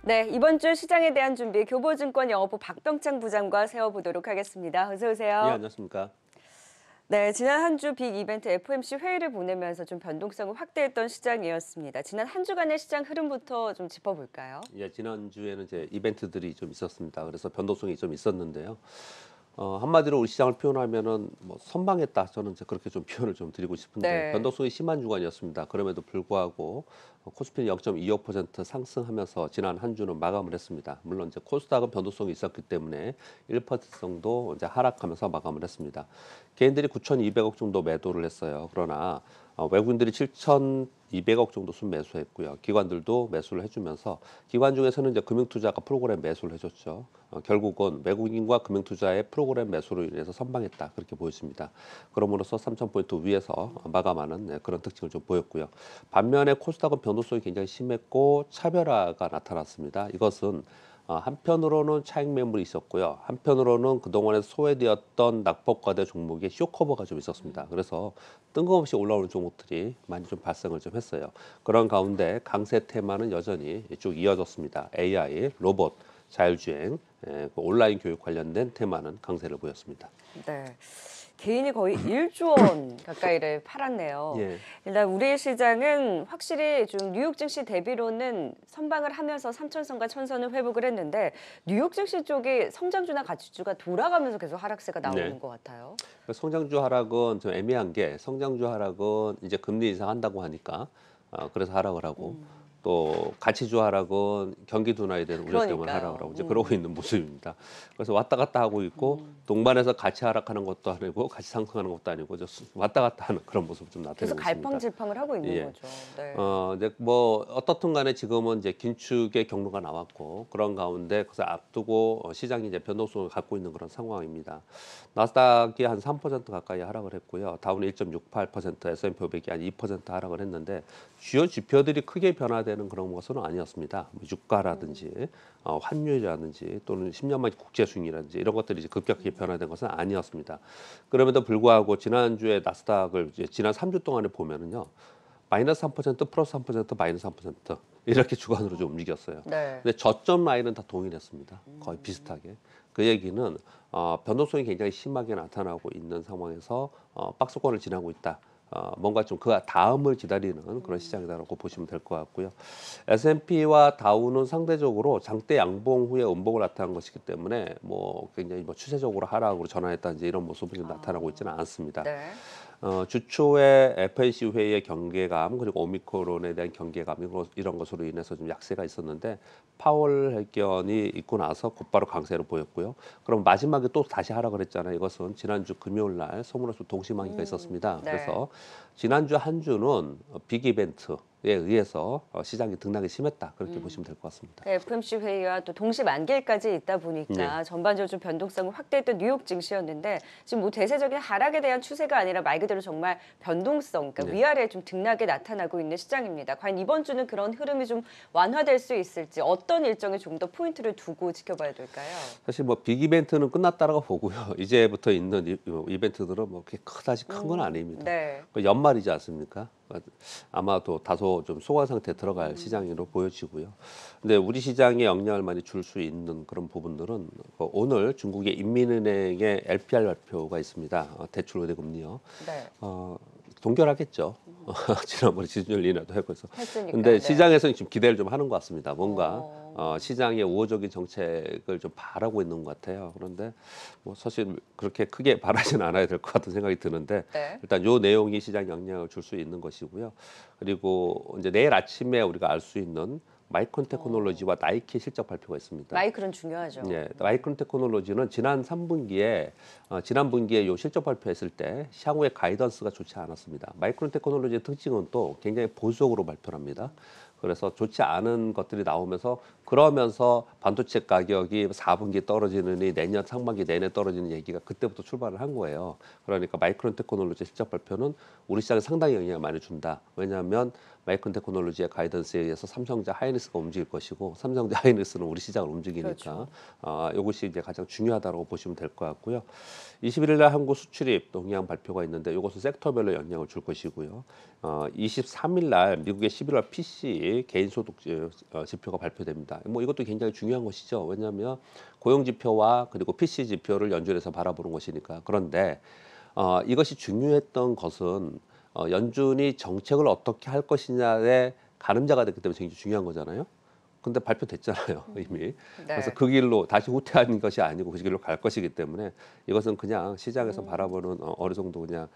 네, 이번 주 시장에 대한 준비 교보증권 영업부 박병창 부장과 세워보도록 하겠습니다. 어서 예, 오세요. 안녕하십니까. 네, 지난 한 주 빅 이벤트 FOMC 회의를 보내면서 좀 변동성을 확대했던 시장이었습니다. 지난 한 주간의 시장 흐름부터 좀 짚어볼까요? 예, 지난주에는 이제 이벤트들이 좀 있었습니다. 그래서 변동성이 좀 있었는데요. 한마디로 우리 시장을 표현하면은 뭐 선방했다. 저는 이제 그렇게 좀 표현을 좀 드리고 싶은데 네. 변동성이 심한 주간이었습니다. 그럼에도 불구하고 코스피는 0.25% 상승하면서 지난 한 주는 마감을 했습니다. 물론 이제 코스닥은 변동성이 있었기 때문에 1% 정도 이제 하락하면서 마감을 했습니다. 개인들이 9,200억 정도 매도를 했어요. 그러나 외국인들이 7,200억 정도 순매수했고요. 기관들도 매수를 해주면서 기관 중에서는 이제 금융투자가 프로그램 매수를 해줬죠. 결국은 외국인과 금융투자의 프로그램 매수로 인해서 선방했다 그렇게 보였습니다. 그럼으로써 3,000포인트 위에서 마감하는 그런 특징을 좀 보였고요. 반면에 코스닥은 변동성이 굉장히 심했고 차별화가 나타났습니다. 이것은 한편으로는 차익 매물이 있었고요. 한편으로는 그동안에 소외되었던 낙폭과대 종목의 쇼커버가 좀 있었습니다. 그래서 뜬금없이 올라오는 종목들이 많이 좀 발생을 좀 했어요. 그런 가운데 강세 테마는 여전히 쭉 이어졌습니다. AI, 로봇, 자율주행, 그 온라인 교육 관련된 테마는 강세를 보였습니다. 네. 개인이 거의 1조 원 가까이를 팔았네요. 예. 일단 우리 시장은 확실히 좀 뉴욕 증시 대비로는 선방을 하면서 3천선과 1,000선을 회복을 했는데 뉴욕 증시 쪽이 성장주나 가치주가 돌아가면서 계속 하락세가 나오는 네. 것 같아요. 성장주 하락은 좀 애매한 게 성장주 하락은 이제 금리 인상한다고 하니까 그래서 하락을 하고 또 가치주 하락은 경기 둔화에 대한 우려 때문에 하락을 그러니까요. 하고 이제 그러고 있는 모습입니다. 그래서 왔다 갔다 하고 있고 동반해서 같이 하락하는 것도 아니고 같이 상승하는 것도 아니고 왔다 갔다 하는 그런 모습을 좀 계속 나타내고 있습니다. 갈팡질팡을 하고 있는 예. 거죠. 네. 이제 뭐 어떻든 간에 지금은 이제 긴축의 경로가 나왔고 그런 가운데 그래서 앞두고 시장이 이제 변동성을 갖고 있는 그런 상황입니다. 나스닥이 한 3% 가까이 하락을 했고요. 다우는 1.68%, S&P 500이 한 2% 하락을 했는데 주요 지표들이 크게 변화되는 그런 것은 아니었습니다. 뭐 유가라든지 환율이라든지 또는 10년 만 국제 수익이라든지 이런 것들이 이제 급격하게 변화된 것은 아니었습니다. 그럼에도 불구하고 지난주에 나스닥을 이제 지난 3주 동안에 보면은요. 마이너스 3%, 플러스 3%, 마이너스 3% 이렇게 주간으로 좀 움직였어요. 네. 근데 저점 라인은 다 동일했습니다. 거의 비슷하게. 그 얘기는 변동성이 굉장히 심하게 나타나고 있는 상황에서 박스권을 지나고 있다. 뭔가 좀 그 다음을 기다리는 그런 시장이다라고 보시면 될 것 같고요. S&P와 다우는 상대적으로 장대 양봉 후에 음봉을 나타난 것이기 때문에 뭐 굉장히 뭐 추세적으로 하락으로 전환했다든지 이런 모습이 좀 나타나고 있지는 않습니다. 네. 주초에 FOMC 회의의 경계감 그리고 오미크론에 대한 경계감 이런 것으로 인해서 좀 약세가 있었는데 파월 회견이 있고 나서 곧바로 강세를 보였고요. 그럼 마지막에 또 다시 하락을 했잖아요. 이것은 지난주 금요일 날 소문에서 동시만기가 있었습니다. 네. 그래서 지난주 한 주는 빅 이벤트에 의해서 시장이 등락이 심했다. 그렇게 보시면 될 것 같습니다. 그 FOMC 회의와 또 동시 만기일까지 있다 네. 보니까 전반적으로 좀 변동성을 확대했던 뉴욕 증시였는데 지금 뭐 대세적인 하락에 대한 추세가 아니라 말 그대로 정말 변동성, 그러니까 네. 위아래 좀 등락이 나타나고 있는 시장입니다. 과연 이번 주는 그런 흐름이 좀 완화될 수 있을지 어떤 일정에 좀 더 포인트를 두고 지켜봐야 될까요? 사실 뭐 빅 이벤트는 끝났다라고 보고요. 이제부터 있는 이벤트들은 뭐 그렇게 그다지 큰 건 아닙니다. 네. 그 연말이지 않습니까? 아마도 다소 좀 소강 상태에 들어갈 시장으로 보여지고요. 근데 우리 시장에 영향을 많이 줄 수 있는 그런 부분들은 오늘 중국의 인민은행의 LPR 발표가 있습니다. 대출 우대 금리요. 네. 동결하겠죠. 지난번에 지준율 인하도 했고 해서. 했으니까. 근데 네. 시장에서는 지금 기대를 좀 하는 것 같습니다. 뭔가 어. 시장의 우호적인 정책을 좀 바라고 있는 것 같아요. 그런데 뭐 사실 그렇게 크게 바라지는 않아야 될 것 같은 생각이 드는데 네. 일단 요 내용이 시장 영향을 줄 수 있는 것이고요. 그리고 이제 내일 아침에 우리가 알 수 있는 마이크론 테크놀로지와 나이키 실적 발표가 있습니다. 마이크론 중요하죠. 예, 마이크론 테크놀로지는 지난 3분기에 지난 분기에 요 실적 발표했을 때 향후의 가이던스가 좋지 않았습니다. 마이크론 테크놀로지의 특징은 또 굉장히 보수적으로 발표합니다. 그래서 좋지 않은 것들이 나오면서 그러면서 반도체 가격이 4분기 떨어지느니 내년 상반기 내내 떨어지는 얘기가 그때부터 출발을 한 거예요. 그러니까 마이크론 테크놀로지 실적 발표는 우리 시장에 상당히 영향을 많이 준다. 왜냐하면 마이크론 테크놀로지의 가이던스에 의해서 삼성전자 하이닉스가 움직일 것이고 삼성전자 하이닉스는 우리 시장을 움직이니까 그렇죠. 이것이 이제 가장 중요하다고 보시면 될 것 같고요. 21일 날 한국 수출입 동향 발표가 있는데 이것은 섹터별로 영향을 줄 것이고요. 23일 날 미국의 11월 PC 개인 소득 지표가 발표됩니다. 뭐 이것도 굉장히 중요한 것이죠. 왜냐하면 고용 지표와 그리고 PC 지표를 연준에서 바라보는 것이니까. 그런데 이것이 중요했던 것은 연준이 정책을 어떻게 할 것이냐의 가늠자가 됐기 때문에 굉장히 중요한 거잖아요. 근데 발표됐잖아요, 이미. 그래서 네. 그 길로 다시 후퇴하는 것이 아니고 그 길로 갈 것이기 때문에 이것은 그냥 시장에서 바라보는 어느 정도 그냥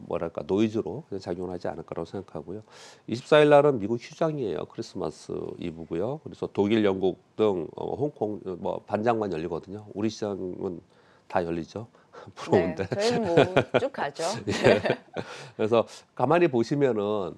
뭐랄까 노이즈로 그냥 작용을 하지 않을 거라고 생각하고요. 24일 날은 미국 휴장이에요. 크리스마스 이브고요. 그래서 독일, 영국 등 홍콩 뭐 반장만 열리거든요. 우리 시장은 다 열리죠. 네. 부러운데. 저희는 뭐 쭉 가죠. 예. 그래서 가만히 보시면은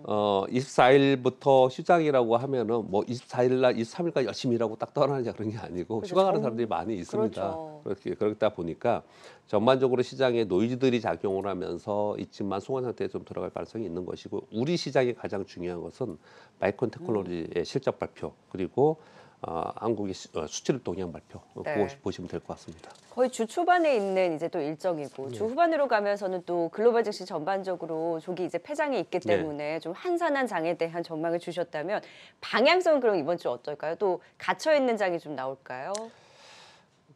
24일부터 휴장이라고 하면은 뭐 24일 날 23일까지 열심히 일하고 딱 떠나느냐 그런 게 아니고 그래서 휴가 가는 사람들이 많이 있습니다. 그렇죠. 그렇게 그러다 보니까 전반적으로 시장에 노이즈들이 작용을 하면서 있지만 송환 상태에 좀 들어갈 가능성이 있는 것이고 우리 시장이 가장 중요한 것은 마이크론 테크놀로지의 실적 발표 그리고 한국의 수출 동향 발표 네. 그거 보시면 될 것 같습니다. 거의 주 초반에 있는 이제 또 일정이고 주 후반으로 가면서는 또 글로벌 증시 전반적으로 조기 이제 폐장이 있기 네. 때문에 좀 한산한 장에 대한 전망을 주셨다면 방향성은 그럼 이번 주 어떨까요? 또 갇혀 있는 장이 좀 나올까요?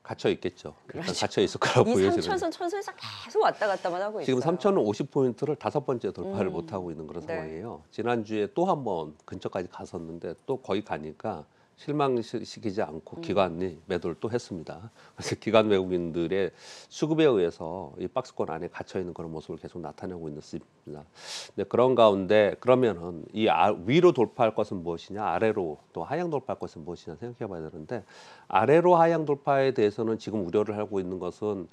갇혀 있겠죠. 일단 그렇죠. 갇혀 있을 거라고 이 보여지는. 3천선 천선에서 계속 왔다 갔다만 하고 지금 있어요. 3,050포인트를 5번째 돌파를 못 하고 있는 그런 네. 상황이에요. 지난주에 또 한 번 근처까지 갔었는데 또 거기 가니까 실망시키지 않고 기관이 매도를 또 했습니다. 그래서 기관 외국인들의 수급에 의해서 이 박스권 안에 갇혀 있는 그런 모습을 계속 나타내고 있습니다. 근데 그런 가운데 그러면은 이 위로 돌파할 것은 무엇이냐, 아래로 또 하향 돌파할 것은 무엇이냐 생각해봐야 되는데 아래로 하향 돌파에 대해서는 지금 우려를 하고 있는 것은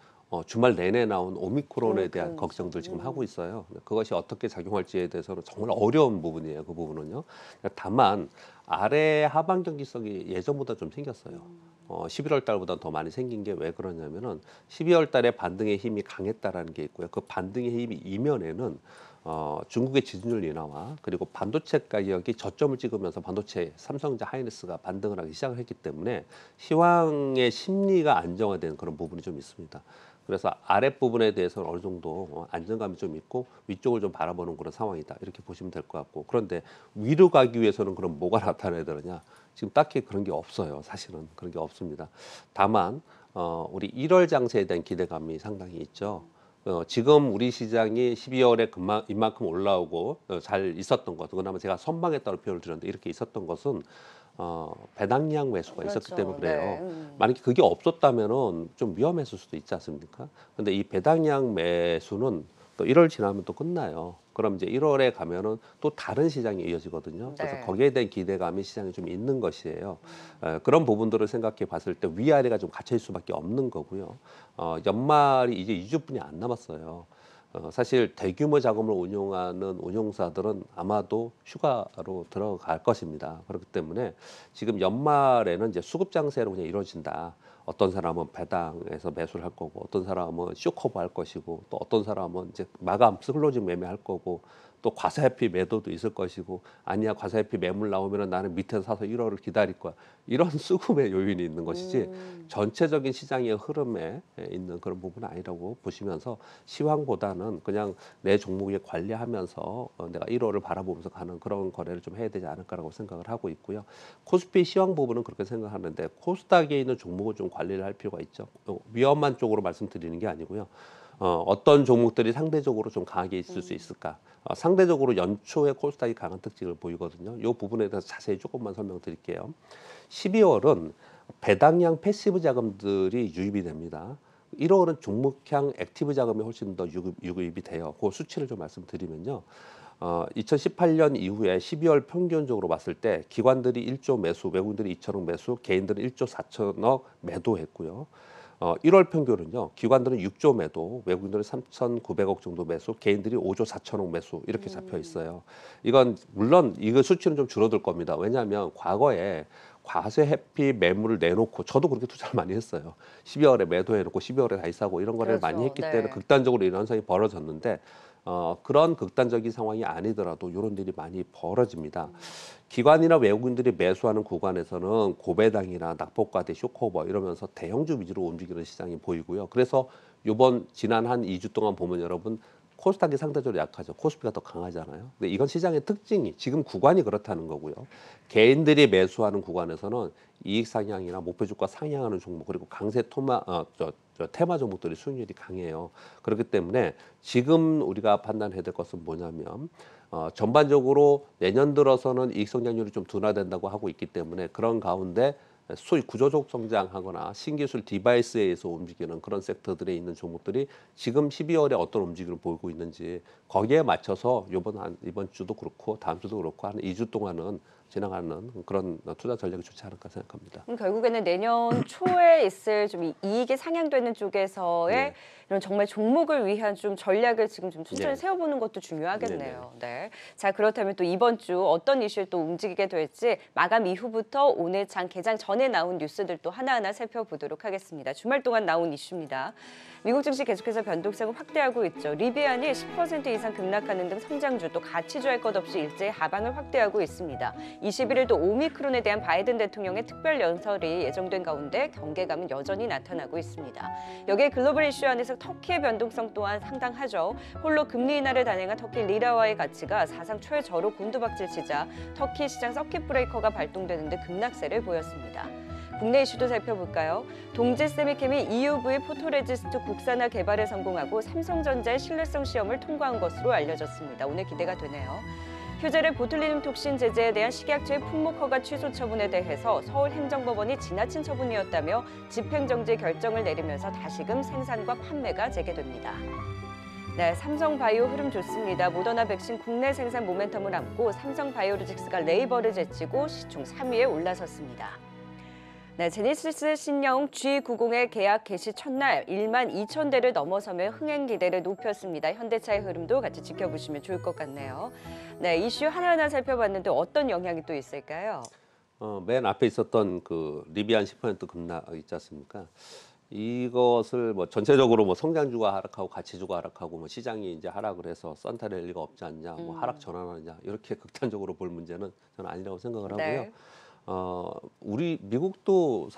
주말 내내 나온 오미크론에 대한 오미크론이죠. 걱정들 지금 하고 있어요. 그것이 어떻게 작용할지에 대해서는 정말 어려운 부분이에요. 그 부분은요. 다만 아래 하반 경기성이 예전보다 좀 생겼어요. 11월 달보다 더 많이 생긴 게 왜 그러냐면은 12월 달에 반등의 힘이 강했다라는 게 있고요. 그 반등의 힘이 이면에는 중국의 지준율 인하와 그리고 반도체 가격이 저점을 찍으면서 반도체 삼성전자 하이닉스가 반등을 하기 시작을 했기 때문에 시황의 심리가 안정화된 그런 부분이 좀 있습니다. 그래서 아랫부분에 대해서는 어느 정도 안정감이 좀 있고 위쪽을 좀 바라보는 그런 상황이다. 이렇게 보시면 될 것 같고 그런데 위로 가기 위해서는 그럼 뭐가 나타나야 되느냐? 지금 딱히 그런 게 없어요. 사실은 그런 게 없습니다. 다만 우리 1월 장세에 대한 기대감이 상당히 있죠. 지금 우리 시장이 12월에 이만큼 올라오고 잘 있었던 것, 그나마 제가 선방했다고 표현을 드렸는데 이렇게 있었던 것은 배당량 매수가 있었기 그렇죠. 때문에 그래요. 네. 만약에 그게 없었다면은 좀 위험했을 수도 있지 않습니까? 근데 이 배당량 매수는 또 1월 지나면 또 끝나요. 그럼 이제 1월에 가면은 또 다른 시장이 이어지거든요. 그래서 네. 거기에 대한 기대감이 시장에 좀 있는 것이에요. 그런 부분들을 생각해 봤을 때 위아래가 좀 갇혀있을 수밖에 없는 거고요. 연말이 이제 2주뿐이 안 남았어요. 사실 대규모 자금을 운용하는 운용사들은 아마도 휴가로 들어갈 것입니다. 그렇기 때문에 지금 연말에는 이제 수급 장세로 그냥 이루어진다. 어떤 사람은 배당에서 매수를 할 거고, 어떤 사람은 쇼커버 할 것이고, 또 어떤 사람은 이제 마감 클로징 매매할 거고, 또 과세회피 매도도 있을 것이고, 아니야 과세회피 매물 나오면은 나는 밑에서 사서 1월을 기다릴 거야. 이런 수급의 요인이 있는 것이지 전체적인 시장의 흐름에 있는 그런 부분은 아니라고 보시면서 시황보다는 그냥 내 종목에 관리하면서 내가 1월을 바라보면서 가는 그런 거래를 좀 해야 되지 않을까라고 생각을 하고 있고요. 코스피 시황 부분은 그렇게 생각하는데 코스닥에 있는 종목을 좀 관리를 할 필요가 있죠. 위험한 쪽으로 말씀드리는 게 아니고요. 어떤 종목들이 상대적으로 좀 강하게 있을 수 있을까? 상대적으로 연초에 코스닥이 강한 특징을 보이거든요. 이 부분에 대해서 자세히 조금만 설명드릴게요. 12월은 배당량 패시브 자금들이 유입이 됩니다. 1월은 종목형 액티브 자금이 훨씬 더 유입이 돼요. 그 수치를 좀 말씀드리면요. 2018년 이후에 12월 평균적으로 봤을 때 기관들이 1조 매수, 외국인들이 2천억 매수, 개인들은 1조 4천억 매도했고요. 1월 평균은요. 기관들은 6조 매도, 외국인들은 3,900억 정도 매수, 개인들이 5조 4천억 매수 이렇게 잡혀 있어요. 이건 물론 이거 수치는 좀 줄어들 겁니다. 왜냐하면 과거에 과세 회피 매물을 내놓고 저도 그렇게 투자를 많이 했어요. 12월에 매도해놓고 12월에 다시 사고 이런 거를 많이 했기 네. 때문에 극단적으로 이런 현상이 벌어졌는데 그런 극단적인 상황이 아니더라도 이런 일이 많이 벌어집니다. 기관이나 외국인들이 매수하는 구간에서는 고배당이나 낙폭과대, 쇼크오버 이러면서 대형주 위주로 움직이는 시장이 보이고요. 그래서 지난 한 2주 동안 보면 여러분 코스닥이 상대적으로 약하죠. 코스피가 더 강하잖아요. 근데 이건 시장의 특징이 지금 구간이 그렇다는 거고요. 개인들이 매수하는 구간에서는 이익 상향이나 목표 주가 상향하는 종목 그리고 강세 테마 종목들이 수익률이 강해요. 그렇기 때문에 지금 우리가 판단해야 될 것은 뭐냐면 전반적으로 내년 들어서는 이익 성장률이 좀 둔화된다고 하고 있기 때문에 그런 가운데 소위 구조적 성장하거나 신기술 디바이스에 의해서 움직이는 그런 섹터들에 있는 종목들이 지금 12월에 어떤 움직임을 보이고 있는지 거기에 맞춰서 이번 주도 그렇고 다음 주도 그렇고 한 2주 동안은 지나가는 그런 투자 전략이 좋지 않을까 생각합니다. 결국에는 내년 초에 있을 좀 이익이 상향되는 쪽에서의 네. 이런 정말 종목을 위한 좀 전략을 지금 좀 천천히 네. 세워보는 것도 중요하겠네요. 네. 자, 그렇다면 또 이번 주 어떤 이슈를 또 움직이게 될지 마감 이후부터 오늘 장 개장 전에 나온 뉴스들 또 하나하나 살펴보도록 하겠습니다. 주말 동안 나온 이슈입니다. 미국 증시 계속해서 변동성을 확대하고 있죠. 리비안이 10% 이상 급락하는 등 성장주 또 가치주 할 것 없이 일제히 하방을 확대하고 있습니다. 21일도 오미크론에 대한 바이든 대통령의 특별 연설이 예정된 가운데 경계감은 여전히 나타나고 있습니다. 여기에 글로벌 이슈 안에서 터키의 변동성 또한 상당하죠. 홀로 금리 인하를 단행한 터키 리라와의 가치가 사상 최저로 곤두박질치자 터키 시장 서킷 브레이커가 발동되는 등 급락세를 보였습니다. 국내 이슈도 살펴볼까요? 동지 세미캠이 EUV 포토레지스트 국산화 개발에 성공하고 삼성전자의 신뢰성 시험을 통과한 것으로 알려졌습니다. 오늘 기대가 되네요. 휴젤의 보툴리눔 톡신 제재에 대한 식약처의 품목 허가 취소 처분에 대해서 서울행정법원이 지나친 처분이었다며 집행정지 결정을 내리면서 다시금 생산과 판매가 재개됩니다. 네, 삼성바이오 흐름 좋습니다. 모더나 백신 국내 생산 모멘텀을 안고 삼성바이오로직스가 레이버를 제치고 시총 3위에 올라섰습니다. 네, 제네시스 신형 G90의 계약 개시 첫날 1만 2천 대를 넘어서며 흥행 기대를 높였습니다. 현대차의 흐름도 같이 지켜보시면 좋을 것 같네요. 네, 이슈 하나하나 살펴봤는데 어떤 영향이 또 있을까요? 맨 앞에 있었던 그 리비안 10% 급락 있지 않습니까? 이것을 뭐 전체적으로 뭐 성장주가 하락하고 가치주가 하락하고 뭐 시장이 이제 하락을 해서 썬타낼 리가 없지 않냐, 뭐 하락 전환하느냐 이렇게 극단적으로 볼 문제는 저는 아니라고 생각을 하고요. 네. 우리 미국도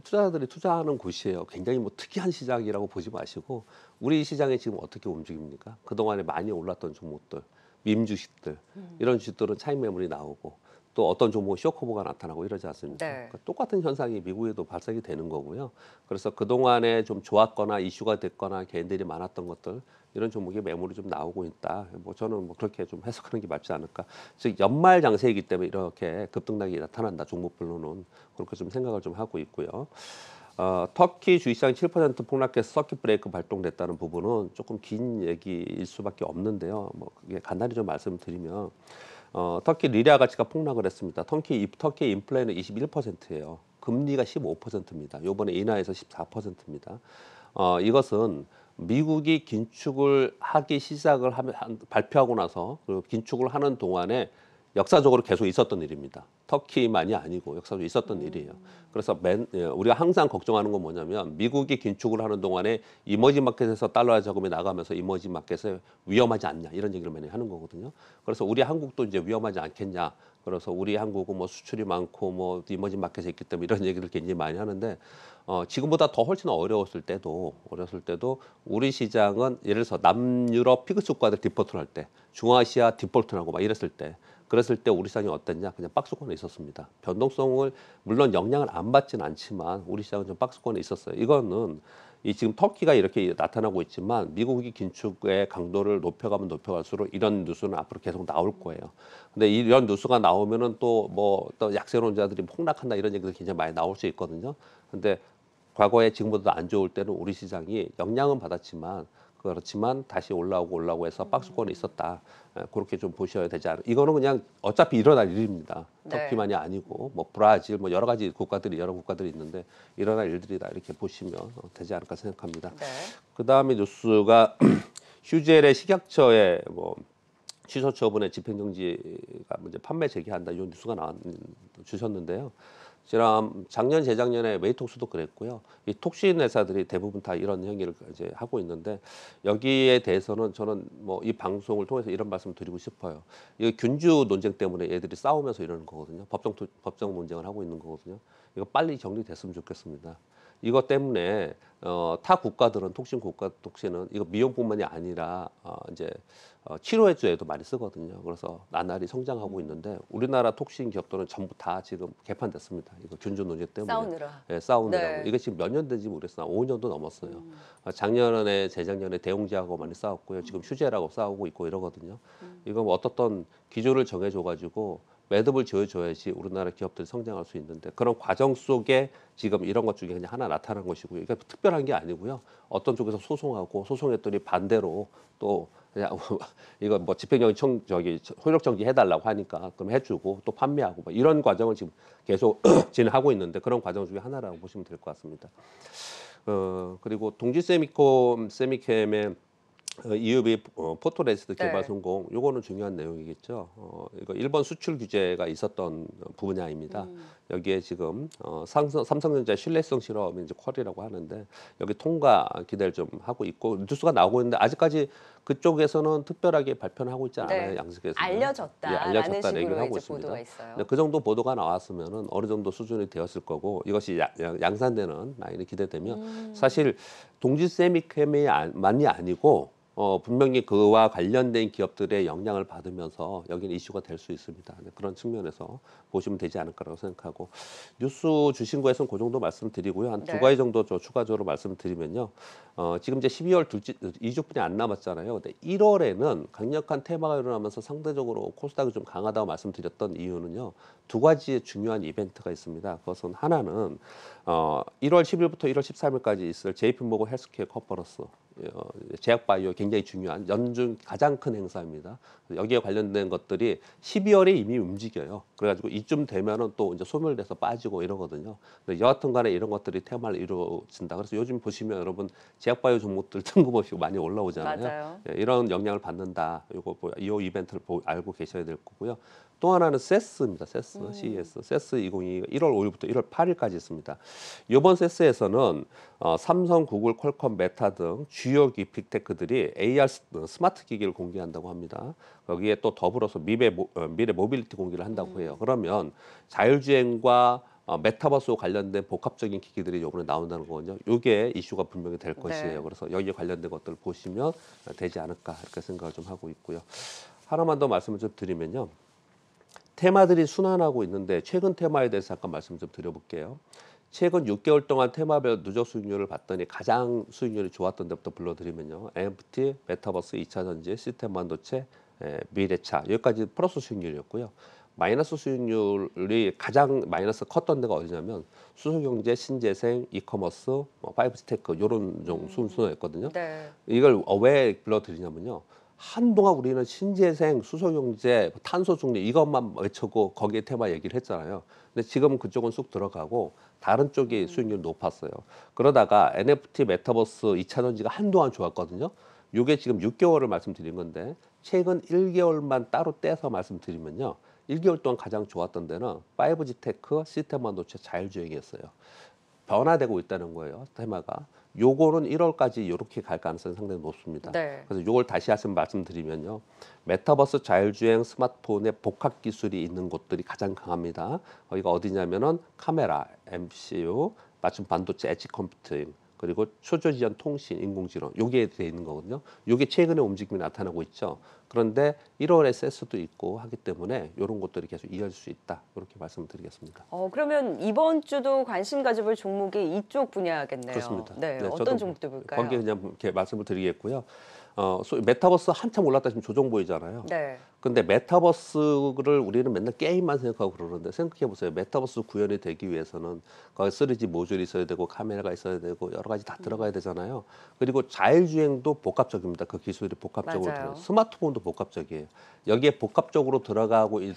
투자자들이 투자하는 곳이에요. 굉장히 뭐 특이한 시장이라고 보지 마시고 우리 시장이 지금 어떻게 움직입니까? 그동안에 많이 올랐던 종목들, 밈 주식들 이런 주식들은 차익 매물이 나오고 또 어떤 종목은 쇼크오버가 나타나고 이러지 않습니까? 네. 그러니까 똑같은 현상이 미국에도 발생이 되는 거고요. 그래서 그동안에 좀 좋았거나 이슈가 됐거나 개인들이 많았던 것들 이런 종목이 매물이 좀 나오고 있다. 뭐 저는 뭐 그렇게 좀 해석하는 게 맞지 않을까. 즉 연말 장세이기 때문에 이렇게 급등락이 나타난다. 종목별로는 그렇게 좀 생각을 좀 하고 있고요. 터키 주식시장이 7% 폭락해서 서킷 브레이크 발동됐다는 부분은 조금 긴 얘기일 수밖에 없는데요. 뭐 그게 간단히 좀 말씀드리면 터키 리라 가치가 폭락을 했습니다. 터키 인플레는 21%예요. 금리가 15%입니다. 이번에 인하해서 14%입니다. 이것은 미국이 긴축을 하기 시작을 발표하고 나서 그리고 긴축을 하는 동안에 역사적으로 계속 있었던 일입니다. 터키만이 아니고 역사적으로 있었던 일이에요. 그래서 우리가 항상 걱정하는 건 뭐냐면 미국이 긴축을 하는 동안에 이머징 마켓에서 달러 자금이 나가면서 이머징 마켓에 위험하지 않냐 이런 얘기를 많이 하는 거거든요. 그래서 우리 한국도 이제 위험하지 않겠냐. 그래서 우리 한국은 뭐 수출이 많고 뭐 이머징 마켓에 있기 때문에 이런 얘기를 굉장히 많이 하는데 지금보다 더 훨씬 어려웠을 때도 우리 시장은 예를 들어서 남유럽 피크스 국가들 디폴트를 할 때 중앙아시아 디폴트하고 막 이랬을 때 그랬을 때 우리 시장이 어땠냐? 그냥 박스권에 있었습니다. 변동성을 물론 영향을 안 받지는 않지만 우리 시장은 좀 박스권에 있었어요. 이거는 지금 터키가 이렇게 나타나고 있지만 미국이 긴축의 강도를 높여가면 높여갈수록 이런 뉴스는 앞으로 계속 나올 거예요. 근데 이런 뉴스가 나오면은 또 뭐 또 약세론자들이 폭락한다 이런 얘기도 굉장히 많이 나올 수 있거든요. 근데 과거에 지금보다 안 좋을 때는 우리 시장이 영향은 받았지만 그렇지만 다시 올라오고 해서 박스권에 있었다. 그렇게 좀 보셔야 되지 않을까. 이거는 그냥 어차피 일어날 일입니다. 네. 터키만이 아니고 뭐 브라질 뭐 여러 국가들이 있는데 일어날 일들이다 이렇게 보시면 되지 않을까 생각합니다. 네. 그다음에 뉴스가 휴젤의 식약처에 뭐 취소 처분에 집행정지가 이제 판매 재개한다 이런 뉴스가 주셨는데요. 지난 작년 재작년에 웨이톡스도 그랬고요. 이 톡신 회사들이 대부분 다 이런 행위를 이제 하고 있는데 여기에 대해서는 저는 뭐 이 방송을 통해서 이런 말씀을 드리고 싶어요. 이 균주 논쟁 때문에 얘들이 싸우면서 이러는 거거든요. 법정 논쟁을 하고 있는 거거든요. 이거 빨리 정리됐으면 좋겠습니다. 이것 때문에 타 국가들은 톡신은 이거 미용뿐만이 아니라 이제 치료제에도 많이 쓰거든요. 그래서 나날이 성장하고 있는데 우리나라 톡신 기업들은 전부 다 지금 개판됐습니다. 이거 균주 논쟁 때문에. 싸우느라. 예, 싸우느라고. 네. 이게 지금 몇 년 된지 모르겠어요. 5년도 넘었어요. 작년에 재작년에 대웅제하고 많이 싸웠고요. 지금 휴제라고 싸우고 있고 이러거든요. 이거 뭐 어떻든 기조를 정해줘가지고 매듭을 지어줘야지 우리나라 기업들이 성장할 수 있는데 그런 과정 속에 지금 이런 것 중에 그냥 하나 나타난 것이고요. 이게 특별한 게 아니고요. 어떤 쪽에서 소송하고 소송했더니 반대로 또 그냥 이거 뭐 집행정지 효력 정지 해달라고 하니까 그럼 해주고 또 판매하고 뭐 이런 과정을 지금 계속 진행하고 있는데 그런 과정 중에 하나라고 보시면 될 것 같습니다. 그리고 동지 세미캠의 EUV 포토레시스트 개발 네. 성공 요거는 중요한 내용이겠죠. 이거 일본 수출 규제가 있었던 분야입니다. 여기에 지금 삼성전자 신뢰성 실험이 이제 퀄이라고 하는데 여기 통과 기대를 좀 하고 있고 뉴스가 나오고 있는데 아직까지 그쪽에서는 특별하게 발표는 하고 있지 않아요. 네. 양측에서 알려졌다라는 알려졌다는 얘기를 식으로 하고 이제 있습니다. 보도가 있어요. 근데 그 정도 보도가 나왔으면은 어느 정도 수준이 되었을 거고 이것이 양산되는 라인이 기대되면 사실 동지 세미캠만이 아니고 분명히 그와 관련된 기업들의 영향을 받으면서 여기는 이슈가 될 수 있습니다. 그런 측면에서 보시면 되지 않을까라고 생각하고 뉴스 주신 거에서는 그 정도 말씀드리고요. 한 두 네. 가지 정도 저 추가적으로 말씀드리면요. 지금 이제 12월 2주뿐이 안 남았잖아요. 근데 1월에는 강력한 테마가 일어나면서 상대적으로 코스닥이 좀 강하다고 말씀드렸던 이유는요. 두 가지의 중요한 이벤트가 있습니다. 그것은 하나는 1월 10일부터 1월 13일까지 있을 JP모건 헬스케어 컨퍼런스 제약바이오 굉장히 중요한 연중 가장 큰 행사입니다. 여기에 관련된 것들이 12월에 이미 움직여요. 그래가지고 이쯤 되면은 또 이제 소멸돼서 빠지고 이러거든요. 근데 여하튼간에 이런 것들이 테마를 이루어진다. 그래서 요즘 보시면 여러분 제약바이오 종목들 뜬금없이 많이 올라오잖아요. 맞아요. 예, 이런 영향을 받는다. 이 이벤트를 알고 계셔야 될 거고요. 또 하나는 세스입니다. CES. 세스 2022가 1월 5일부터 1월 8일까지 있습니다. 이번 세스에서는 삼성, 구글, 퀄컴, 메타 등 주요 빅테크들이 AR 스마트 기기를 공개한다고 합니다. 거기에 또 더불어서 미래 모빌리티 공개를 한다고 해요. 그러면 자율주행과 메타버스 관련된 복합적인 기기들이 이번에 나온다는 거거든요. 이게 이슈가 분명히 될 것이에요. 네. 그래서 여기에 관련된 것들을 보시면 되지 않을까 이렇게 생각을 좀 하고 있고요. 하나만 더 말씀을 좀 드리면요. 테마들이 순환하고 있는데 최근 테마에 대해서 잠깐 말씀 좀 드려볼게요. 최근 6개월 동안 테마별 누적 수익률을 봤더니 가장 수익률이 좋았던 데부터 불러드리면요. NFT, 메타버스, 2차 전지, 시스템 반도체, 미래차 여기까지 플러스 수익률이었고요. 마이너스 수익률이 가장 마이너스 컸던 데가 어디냐면 수소경제, 신재생, 이커머스, 뭐 5G테크 이런 순서였거든요. 네. 이걸 왜 불러드리냐면요. 한동안 우리는 신재생, 수소경제, 탄소 중립 이것만 외쳤고 거기에 테마 얘기를 했잖아요. 근데 지금은 그쪽은 쑥 들어가고 다른 쪽이 수익률이 높았어요. 그러다가 NFT, 메타버스, 2차 전지가 한동안 좋았거든요. 이게 지금 6개월을 말씀드린 건데 최근 1개월만 따로 떼서 말씀드리면요. 1개월 동안 가장 좋았던 데는 5G 테크, 시스템 반도체, 자율주행이었어요. 변화되고 있다는 거예요. 테마가. 요거는 1월까지 이렇게 갈 가능성이 상당히 높습니다. 네. 그래서 요걸 다시 한번 말씀드리면요. 메타버스 자율주행 스마트폰에 복합 기술이 있는 곳들이 가장 강합니다. 여기가 어디냐면은 카메라, MCU, 맞춤 반도체, 엣지 컴퓨팅, 그리고 초저지연 통신, 인공지능 요게 돼 있는 거거든요. 요게 최근에 움직임이 나타나고 있죠. 그런데 1월에 세스도 있고 하기 때문에 이런 것들이 계속 이어질 수 있다. 이렇게 말씀드리겠습니다. 그러면 이번 주도 관심 가져볼 종목이 이쪽 분야겠네요. 그렇습니다. 네, 네, 어떤 저도 종목들 볼까요? 거기에 그냥 이렇게 말씀을 드리겠고요. 메타버스 한참 올랐다 지금 조정 보이잖아요. 네. 근데 메타버스를 우리는 맨날 게임만 생각하고 그러는데 생각해 보세요. 메타버스 구현이 되기 위해서는 거기 3D 모듈이 있어야 되고 카메라가 있어야 되고 여러 가지 다 들어가야 되잖아요. 그리고 자율주행도 복합적입니다. 그 기술이 복합적으로 맞아요. 들어가요. 스마트폰도 복합적이에요. 여기에 복합적으로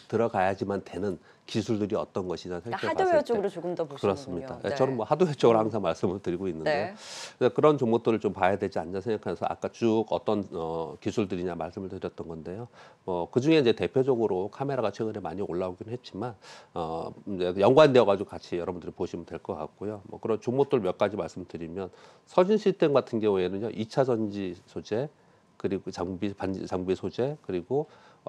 들어가야지만 되는 기술들이 어떤 것이냐 그러니까 생각해 하드웨어 봤을 때 쪽으로 조금 더 보시는군요. 그렇습니다. 네. 저는 뭐 하드웨어 쪽으로 항상 말씀을 드리고 있는데요. 네. 그래서 그런 종목들을 좀 봐야 되지 않나 생각해서 아까 쭉 어떤 기술들이냐 말씀을 드렸던 건데요. 그중에 이제 대표적으로 카메라가 최근에 많이 올라오긴 했지만 이제 연관되어 가지고 같이 여러분들이 보시면 될 것 같고요. 뭐 그런 종목들 몇 가지 말씀드리면 서진 시스템 같은 경우에는요. 2차 전지 소재 그리고 장비 소재 그리고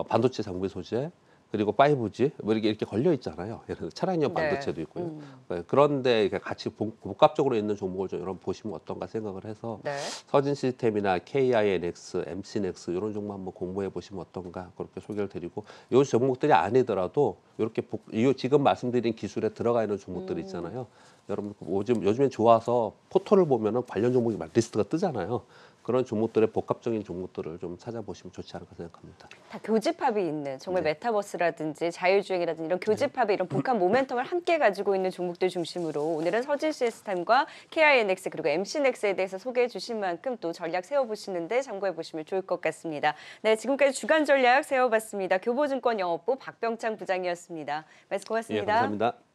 반도체 장비 소재 그리고 5G 뭐 이렇게 걸려 있잖아요. 예를 들어 차량용 네. 반도체도 있고요. 네, 그런데 이렇게 같이 복합적으로 있는 종목을 좀 여러분 보시면 어떤가 생각을 해서 네. 서진 시스템이나 KINX, MC넥스 이런 종목 한번 공부해 보시면 어떤가 그렇게 소개를 드리고 이 종목들이 아니더라도 이렇게 지금 말씀드린 기술에 들어가 있는 종목들 있잖아요. 여러분 요즘엔 좋아서 포털을 보면은 관련 종목이 막 리스트가 뜨잖아요. 그런 종목들의 복합적인 종목들을 좀 찾아보시면 좋지 않을까 생각합니다. 다 교집합이 있는 정말 네. 메타버스라든지 자율주행이라든지 이런 교집합의 이런 북한 모멘텀을 함께 가지고 있는 종목들 중심으로 오늘은 서진 시스템과 KINX 그리고 MC넥스에 대해서 소개해 주신 만큼 또 전략 세워보시는데 참고해 보시면 좋을 것 같습니다. 네, 지금까지 주간 전략 세워봤습니다. 교보증권 영업부 박병창 부장이었습니다. 말씀 예, 고맙습니다. 감사합니다.